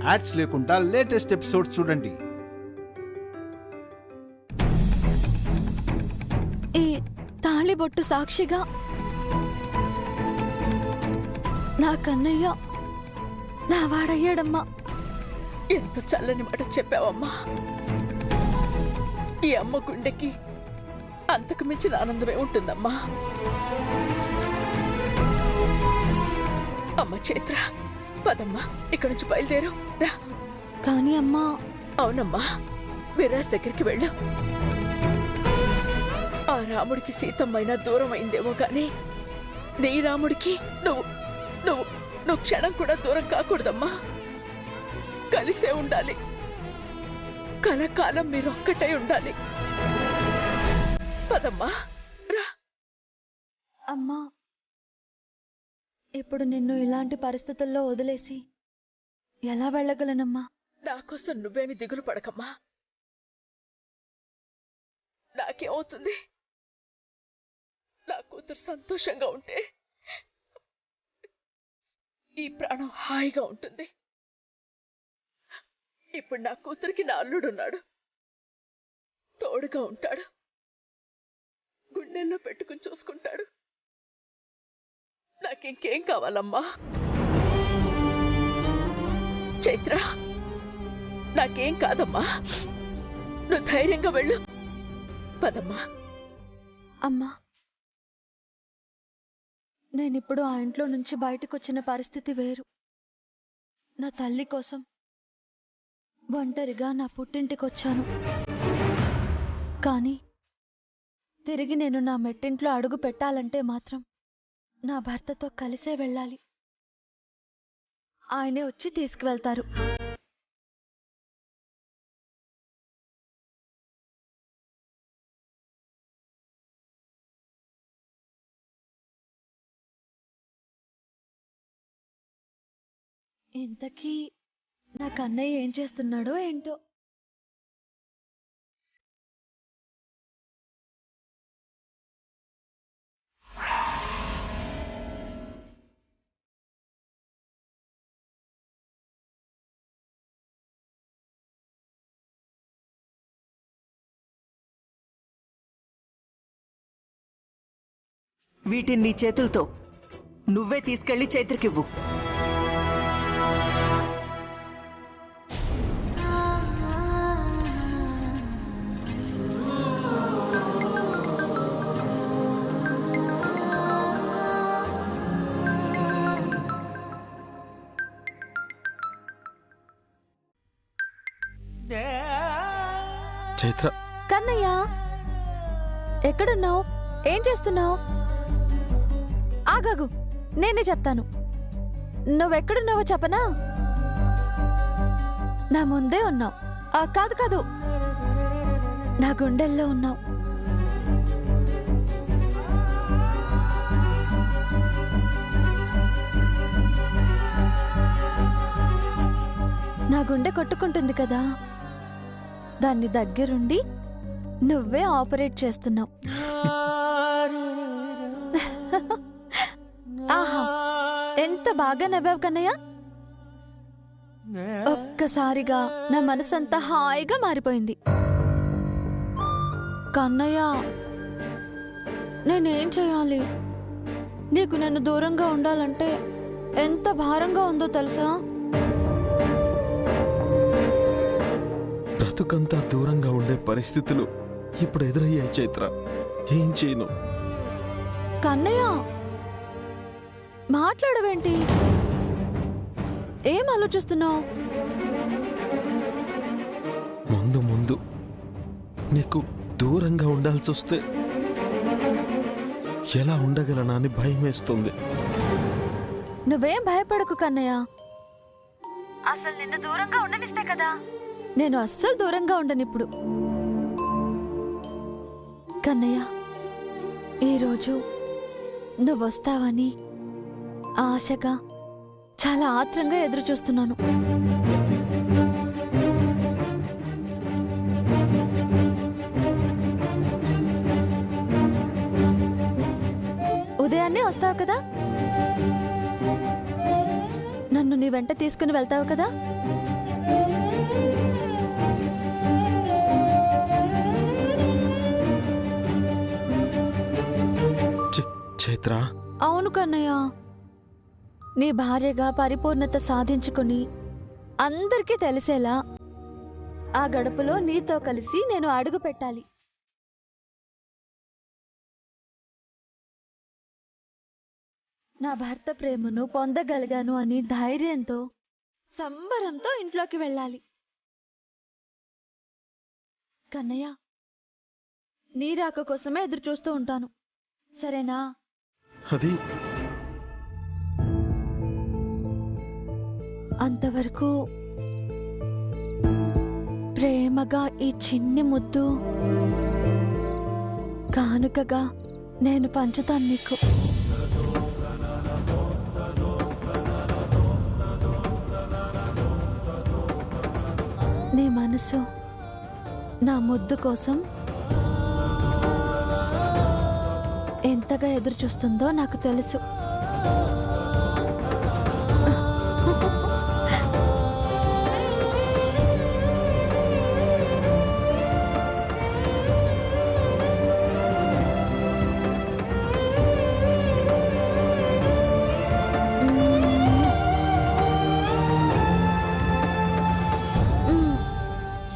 Ads లేకుండా latest episode చూడండి. ఈ తాళిబొట్టు సాక్షిగా నా కన్నయ్య నా వాడయ్యాడమ్మా. ఎంత చల్లని మాట చెప్పావమ్మా. ఈ అమ్మ గుండెకి అంతకు మించిన ఆనందమే ఉంటుందమ్మా. అమ్మ చైత్ర, పదమ్మా, ఇక్కడి నుంచి బయలుదేరు రా. కానీ అమ్మా. అవునమ్మా, విరాజ్ దగ్గరికి వెళ్ళు. ఆ రాముడికి సీతమ్మైనా దూరం అయిందేమో గాని నీ రాముడికి నువ్వు నువ్వు నువ్వు క్షణం కూడా దూరం కాకూడదమ్మా. కలిసే ఉండాలి. కలకాలం మీరొక్కటై ఉండాలి. పదమ్మా రా. అమ్మా, ఇప్పుడు నిన్ను ఇలాంటి పరిస్థితుల్లో వదిలేసి ఎలా వెళ్ళగలనమ్మా? నాకోసం నువ్వేమి దిగులు పడకమ్మా. నాకేమవుతుంది? నా కూతురు సంతోషంగా ఉంటే ఈ ప్రాణం హాయిగా ఉంటుంది. ఇప్పుడు నా కూతురికి నా అల్లుడున్నాడు, తోడుగా ఉంటాడు, గుండెల్లో పెట్టుకుని చూసుకుంటాడు. నాకింకేం కావాలమ్మా? చైత్ర, నాకేం కాదమ్మా. నువ్వు ధైర్యంగా వెళ్ళు. పదమ్మా. అమ్మా, నేనిప్పుడు ఆ ఇంట్లో నుంచి బయటకొచ్చిన పరిస్థితి వేరు. నా తల్లి కోసం ఒంటరిగా నా పుట్టింటికొచ్చాను. కానీ తిరిగి నేను నా మెట్టింట్లో అడుగు పెట్టాలంటే మాత్రం నా భర్తతో కలిసే వెళ్ళాలి. ఆయనే వచ్చి తీసుకువెళ్తారు. ఇంతకీ నా కన్నయ్య ఏం చేస్తున్నాడో ఏంటో. వీటిని నీ చేతులతో నువ్వే తీసుకెళ్లి చైత్రకివ్వు. చైత్ర. కన్నయ్య, ఎక్కడున్నావు? ఏం చేస్తున్నావు? ఆగాగు, నేనే చెప్తాను. నువ్వెక్కడున్నావో చెప్పనా? నా ముందే ఉన్నావు. కాదు కాదు, నా గుండెల్లో ఉన్నావు. నా గుండె కొట్టుకుంటుంది కదా, దాన్ని దగ్గరుండి నువ్వే ఆపరేట్ చేస్తున్నావు. ఆహా, ఎంత బాగా నవ్వావు కన్నయ్య. ఒక్కసారిగా నా మనసంతా హాయిగా మారిపోయింది. కన్నయ్య, నేనేం చేయాలి? నీకు నన్ను దూరంగా ఉండాలంటే ఎంత భారంగా ఉందో తెలుసా? బ్రతుకంతా దూరంగా ఉండే పరిస్థితులు ఇప్పుడు ఎదురయ్యాయి చైత్ర. ఏం చేయను? కన్నయ్య, మాట్లాడవేంటి? ఏం ఆలోచిస్తున్నావు? ముందు ముందు నీకు దూరంగా ఉండాల్సి వస్తే ఎలా ఉండగలనా అని భయం వేస్తుంది. నువ్వేం భయపడకు కన్నయ్య. అసలు నిన్ను దూరంగా ఉండనిస్తే కదా. నేను అస్సలు దూరంగా ఉండనిప్పుడు. కన్నయ్య, ఈరోజు నువ్వొస్తావని ఆశగా, చాలా ఆత్రంగా ఎదురు చూస్తున్నాను. ఉదయాన్నే వస్తావు కదా? నన్ను నన్ను నీ వెంట తీసుకుని వెళ్తావు కదా? చైత్ర, అవును కన్నయ్య. నీ భార్యగా పరిపూర్ణత సాధించుకుని అందరికీ తెలిసేలా ఆ గడపలో నీతో కలిసి నేను అడుగు పెట్టాలి. నా భర్త ప్రేమను పొందగలిగాను అని ధైర్యంతో, సంబరంతో ఇంట్లోకి వెళ్ళాలి. కన్నయ్య, నీ రాక కోసమే ఎదురు చూస్తూ ఉంటాను, సరేనా? అది అంతవరకు ప్రేమగా ఈ చిన్ని ముద్దు కానుకగా నేను పంచుతాను నీకు. నీ మనసు నా ముద్దు కోసం ఎంతగా ఎదురు చూస్తుందో నాకు తెలుసు.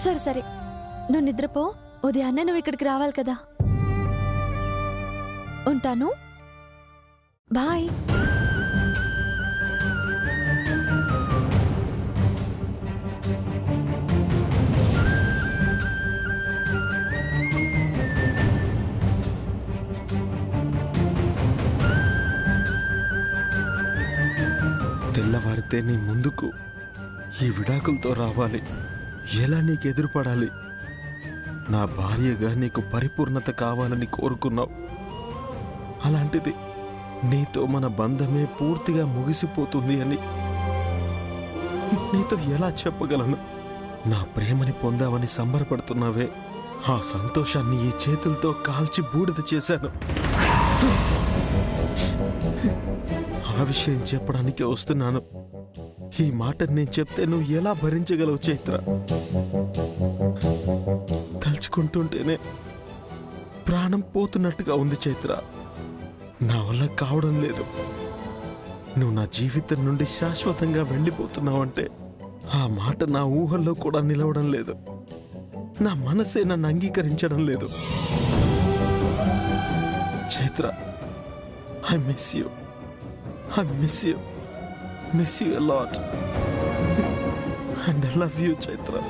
సరే సరే, నువ్వు నిద్రపో. ఉదయాన్నే నువ్వు ఇక్కడికి రావాలి కదా. ఉంటాను, బాయ్. తెల్లవారితే నీ ముందుకు ఈ విడాకులతో రావాలి. ఎలా నీకు ఎదురుపడాలి? నా భార్యగా నీకు పరిపూర్ణత కావాలని కోరుకున్నావు. అలాంటిది నీతో మన బంధమే పూర్తిగా ముగిసిపోతుంది అని నీతో ఎలా చెప్పగలను? నా ప్రేమని పొందావని సంబరపడుతున్నావే, ఆ సంతోషాన్ని ఈ చేతులతో కాల్చి బూడిద చేశాను. ఆ విషయం చెప్పడానికే వస్తున్నాను. ఈ మాట నేను చెప్తే నువ్వు ఎలా భరించగలవు చైత్ర? తలుచుకుంటుంటేనే ప్రాణం పోతున్నట్టుగా ఉంది చైత్ర. నా వల్ల కావడం లేదు. నువ్వు నా జీవితం నుండి శాశ్వతంగా వెళ్ళిపోతున్నావంటే ఆ మాట నా ఊహల్లో కూడా నిలవడం లేదు. నా మనసే నన్ను అంగీకరించడం లేదు. Chaitra, I miss you. I miss you. Miss you a lot. And I love you, Chaitra.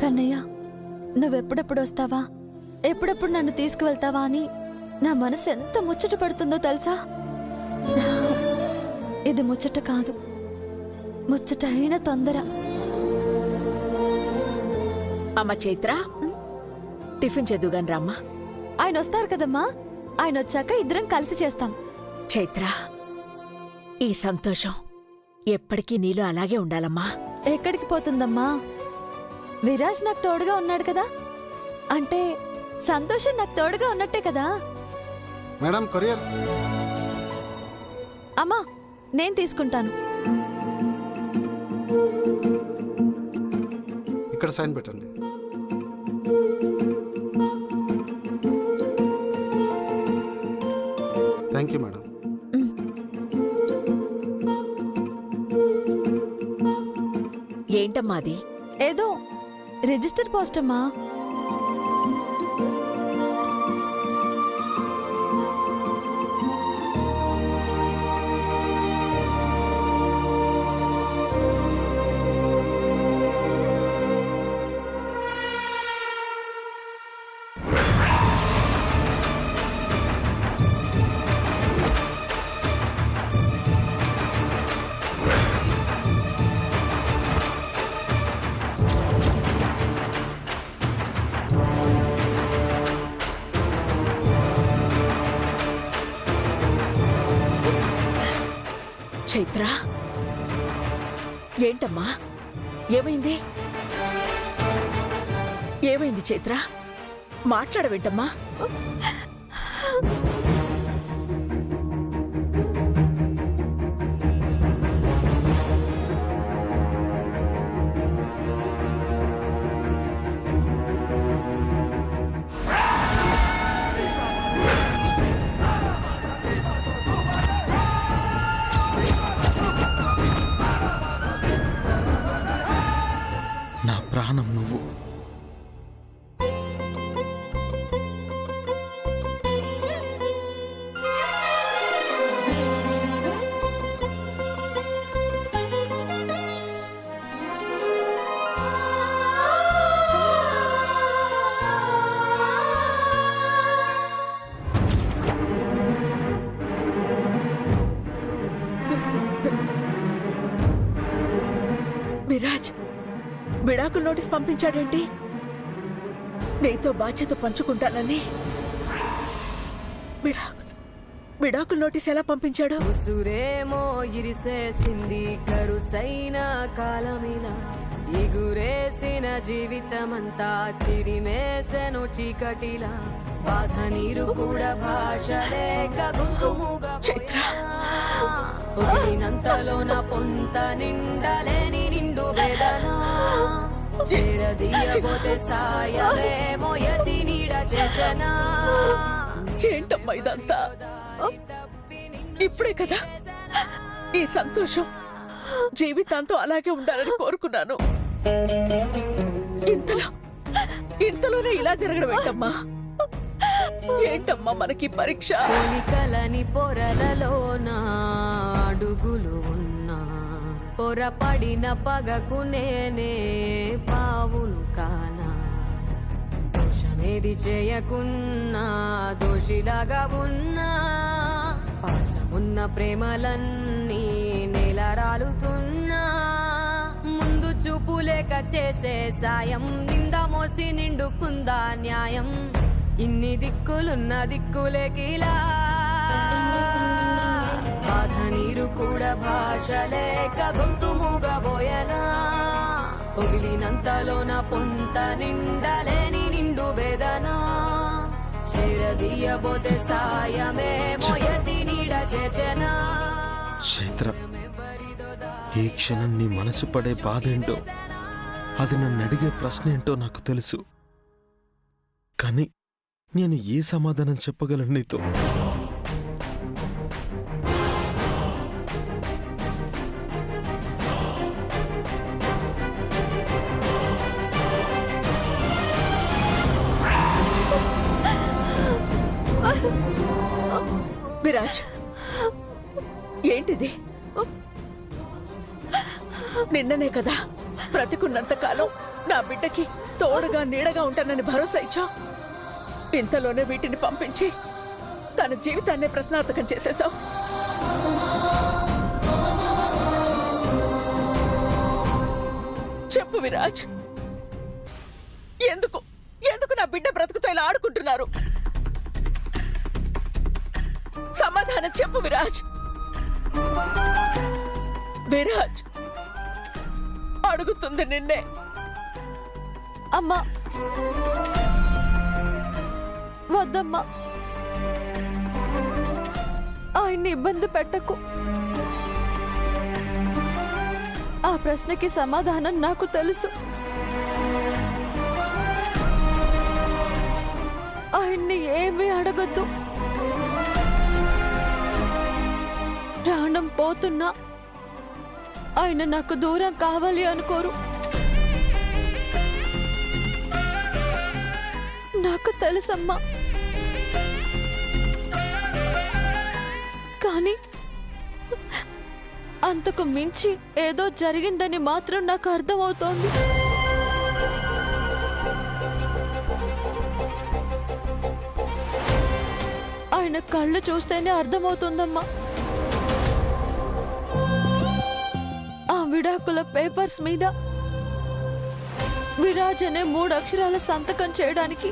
Kannayya, నువ్వెప్పుడెప్పుడు వస్తావా, ఎప్పుడెప్పుడు నన్ను తీసుకువెళ్తావా అని నా మనసు ఎంత ముచ్చట పడుతుందో తెలుసా? ఇది ముచ్చట కాదు, ముచ్చటైన తొందర. అమ్మ చైత్ర, టిఫిన్ చేద్దుగాని రామ్మా. ఆయన వస్తారు కదమ్మా, ఆయన వచ్చాక ఇద్దరం కలిసి చేస్తాం. చైత్ర, ఈ సంతోషం ఎప్పటికీ నీలో అలాగే ఉండాలమ్మా. ఎక్కడికి పోతుందమ్మా? విరాజ్ నాకు తోడుగా ఉన్నాడు కదా, అంటే సంతోషం నాకు తోడుగా ఉన్నట్టే కదా. Madam, courier. అమ్మా, నేను తీసుకుంటాను. ఇక్కడ సైన్ పెట్టండి. Thank you madam. ఏంటమ్మా అది? ఏదో రిజిస్టర్ పోస్ట్ అమ్మా. చైత్ర, ఏంటమ్మా, ఏమైంది? ఏమైంది చైత్ర? మాట్లాడవేంటమ్మా? నా ప్రాణం నువ్వు. విరాజ్ విడాకుల నోటీస్ పంపించాడేంటి? నీతో బాధ్యత పంచుకుంటానని విడాకుల నోటీస్ ఎలా పంపించాడు? ఉసురేమో ఇరిసేసింది కరుసైన కాలమిలా, ఇగురేసిన జీవితమంతా చిరిమేసెను చీకటిలా, బాధ నీరు కూడా భాష లేక గొంతుముగా పోయినంతలోన పొంత నిండలేని నిండు వేదన, చేరదీయబోతే సాయమేమో యతి నీడ చేచన. ఏంటమ్మా ఇదంతా? ఇప్పుడే కదా ఈ సంతోషం జీవితాంతం అలాగే ఉండాలని కోరుకున్నాను. ఇంతలోనే ఇలా జరగడం ఏంటమ్మా? ఏంటమ్మా మనకి పరీక్ష? పోలికలని పొరలలోన అడుగులు ఉన్నా, పొరపడిన పగకు నేనే పావును కానా, దోషమేది చేయకున్నా దోషిలాగా ఉన్నా, పాసమున్న ప్రేమలన్నీ నేలరాలుతున్నా, ముందు చూపు లేక చేసే సాయం, నింద మోసి నిండుకుందా న్యాయం, ఇన్ని దిక్కులున్న దిక్కులేకిలా, బాధ నీరు కూడా భాష లేక గొంతు మూగబోయనా, పొగిలినంతలోన పొంత నిండలేని నిండు వేదన, చేరదీయబోతే సాయమే మోయతి నీడ చేచనా. చైత్ర, ఈ క్షణం నీ మనసు పడే బాధ ఏంటో, అది నన్ను అడిగే ప్రశ్న ఏంటో నాకు తెలుసు. కానీ నేను ఏ సమాధానం చెప్పగలను నీతో? విరాజ్, ఏంటిది? నిన్ననే కదా బ్రతికున్నంత కాలం నా బిడ్డకి తోడుగా నీడగా ఉంటానని భరోసా ఇచ్చా. ఇంతలోనే వీటిని పంపించి తన జీవితాన్నే ప్రశ్నార్థకం చేసేశావు. చెప్పు విరాజ్, ఎందుకు ఎందుకు నా బిడ్డ బ్రతుకుతో ఇలా ఆడుకుంటున్నారు? సమాధానం చెప్పు విరాజ్. విరాజ్ అడుగుతుంది నిన్నే. అమ్మా వద్దమ్మా, ఆయన్ని ఇబ్బంది పెట్టకు. ఆ ప్రశ్నకి సమాధానం నాకు తెలుసు. ఆయన్ని ఏమీ అడగద్దు. ప్రాణం పోతున్నా ఆయన నాకు దూరం కావాలి అనుకోరు. నాకు తెలుసమ్మా, కానీ అంతకు మించి ఏదో జరిగిందని మాత్రం నాకు అర్థమవుతోంది. ఆయన కళ్ళు చూస్తేనే అర్థమవుతుందమ్మా. ఆ విడాకుల పేపర్స్ మీద విరాజ్ అనే 3 అక్షరాల సంతకం చేయడానికి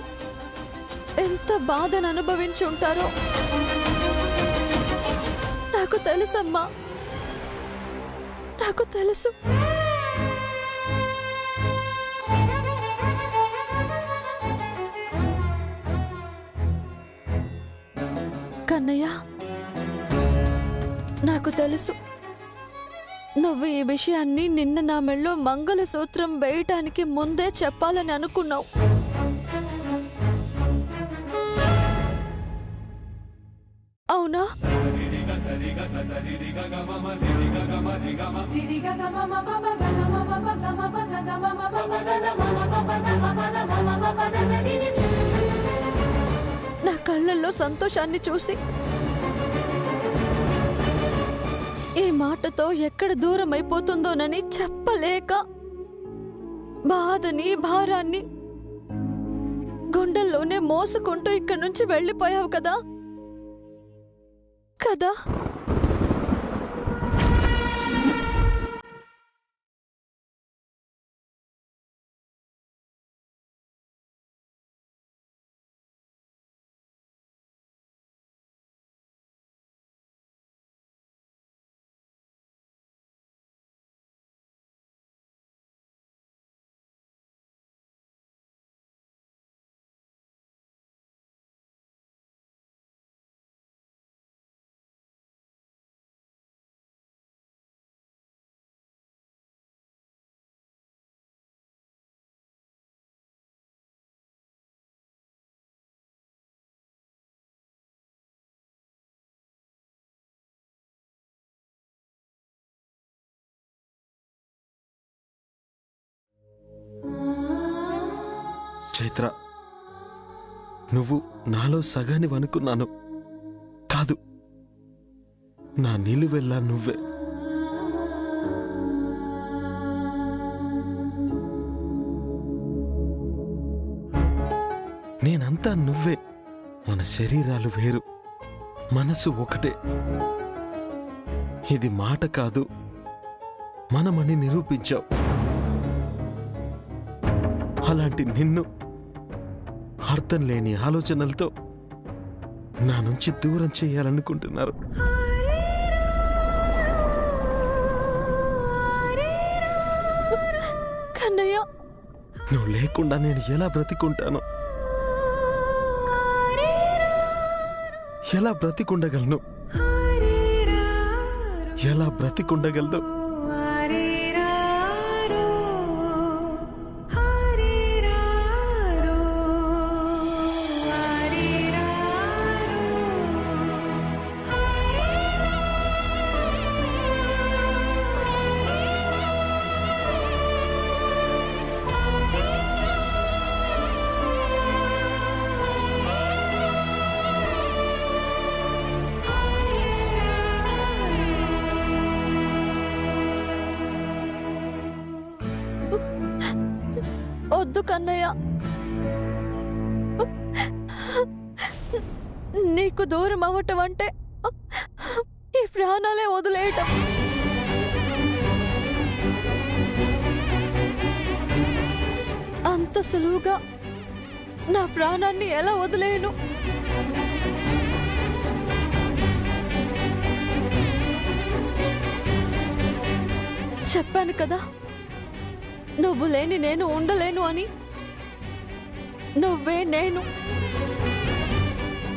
ఎంత బాధను అనుభవించి ఉంటారో నాకు తెలుసమ్మా, నాకు తెలుసు. కన్నయ్య, నాకు తెలుసు నువ్వు ఈ విషయాన్ని నిన్న నా మెళ్ళో మంగళసూత్రం వేయటానికి ముందే చెప్పాలని అనుకున్నావు. అవునా? నా కళ్ళల్లో సంతోషాన్ని చూసి ఈ మాటతో ఎక్కడ దూరం అయిపోతుందోనని చెప్పలేక బాధని భారాన్ని గుండెల్లోనే మోసుకుంటూ ఇక్కడి నుంచి వెళ్ళిపోయావు కదా కదా. చైత్ర, నువ్వు నాలో సగానివి అనుకున్నాను. కాదు, నా నిలువెల్లా నువ్వే. నేనంతా నువ్వే. మన శరీరాలు వేరు, మనసు ఒకటే. ఇది మాట కాదు, మనమని నిరూపించావు. అలాంటి నిన్ను అర్థం లేని ఆలోచనలతో నా నుంచి దూరం చేయాలనుకుంటున్నారు. కన్నయ్య, నువ్వు లేకుండా నేను ఎలా బ్రతికుంటాను? ఎలా బ్రతికుండగలను? ఎలా బ్రతికుండగలను? వద్దు కన్నయ్య, నీకు దూరం అవ్వటం అంటే ఈ ప్రాణాలే వదిలేయటం. అంత సులువుగా నా ప్రాణాన్ని ఎలా వదిలేయను? చెప్పాను కదా, నువ్వు లేని నేను ఉండలేను అని. నువ్వే నేను.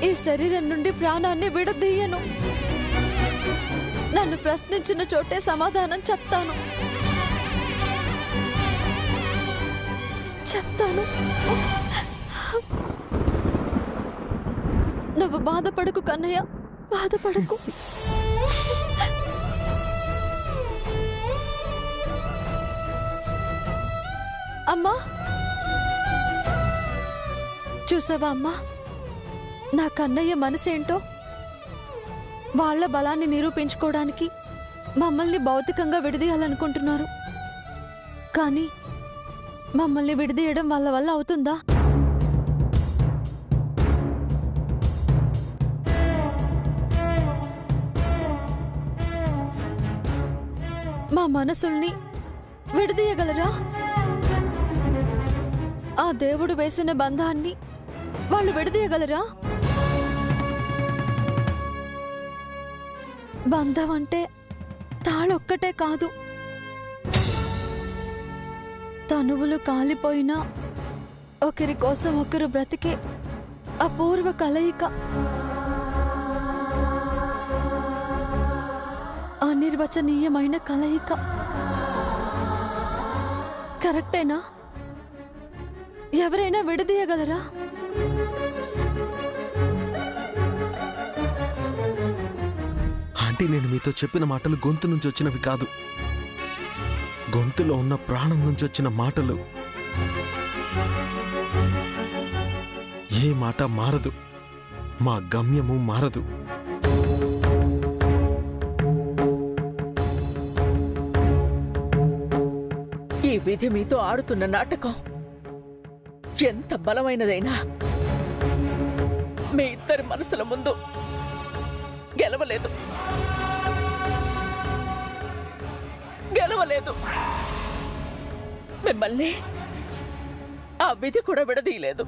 ఈ శరీరం నుండి ప్రాణాన్ని విడదీయను. నన్ను ప్రశ్నించిన చోటే సమాధానం చెప్తాను. నువ్వు బాధపడకు కన్నయ్య, బాధపడకు. అమ్మా, చూసావా అమ్మా, నా కన్నయ్య మనసేంటో? వాళ్ల బలాన్ని నిరూపించుకోవడానికి మమ్మల్ని భౌతికంగా విడదీయాలనుకుంటున్నారు. కానీ మమ్మల్ని విడదీయడం వాళ్ళ వల్ల అవుతుందా? మా మనసుల్ని విడదీయగలరా? ఆ దేవుడు వేసిన బంధాన్ని వాళ్ళు విడదీయగలరా? బంధం అంటే తాళొక్కటే కాదు, తనువులు కాలిపోయినా ఒకరి కోసం ఒకరు బ్రతికే అపూర్వ కలయిక. అనిర్వచనీయమైన కలయిక. కరెక్టేనా? ఎవరైనా విడదీయగలరా? ఆంటీ, నేను మీతో చెప్పిన మాటలు గొంతు నుంచి వచ్చినవి కాదు, గొంతులో ఉన్న ప్రాణం నుంచి వచ్చిన మాటలు. ఏ మాట మారదు, మా గమ్యము మారదు. ఈ విధి మీతో ఆడుతున్న నాటకం ఎంత బలమైనదైనా మీ ఇద్దరి మనసుల ముందు గెలవలేదు. మిమ్మల్ని ఆ విధి కూడా విడదీయలేదు.